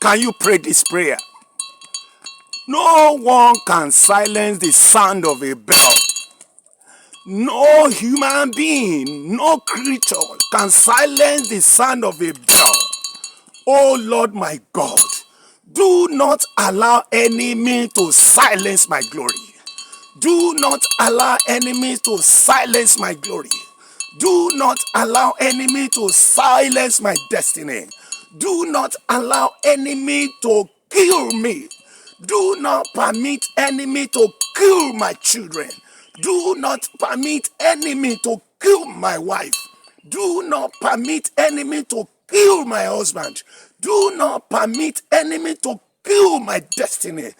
Can you pray this prayer? No one can silence the sound of a bell. No human being, no creature can silence the sound of a bell. Oh Lord my God, do not allow enemy to silence my glory. Do not allow enemy to silence my glory. Do not allow enemy to silence my destiny. Do not allow enemy to kill me. Do not permit enemy to kill my children. Do not permit enemy to kill my wife. Do not permit enemy to kill my husband. Do not permit enemy to kill my destiny.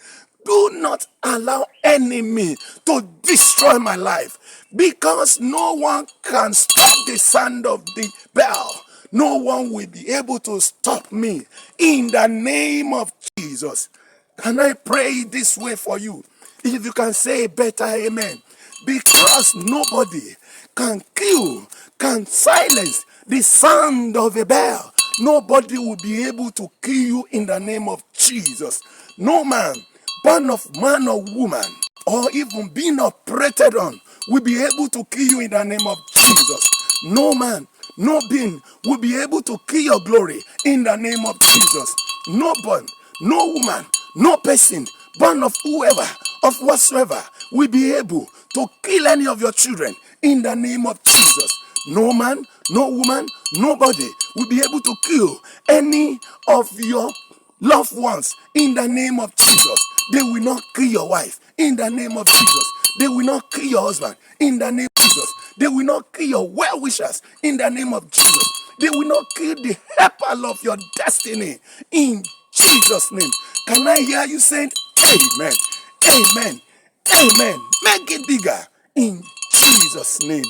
Do not allow enemy to destroy my life, because no one can stop the sound of the bell. No one will be able to stop me in the name of Jesus. Can I pray this way for you? If you can say better amen. Because nobody can kill, can silence the sound of a bell. Nobody will be able to kill you in the name of Jesus. No man, born of man or woman, or even being operated on, will be able to kill you in the name of Jesus. No man, no being will be able to kill your glory in the name of Jesus. No born, no woman, no person, born of whoever, of whatsoever, will be able to kill any of your children in the name of Jesus. No man, no woman, nobody will be able to kill any of your loved ones in the name of Jesus. They will not kill your wife in the name of Jesus. They will not kill your husband in the name of Jesus. They will not kill your well-wishers in the name of Jesus. They will not kill the helper of your destiny in Jesus' name. Can I hear you saying amen? Amen. Amen. Make it bigger in Jesus' name.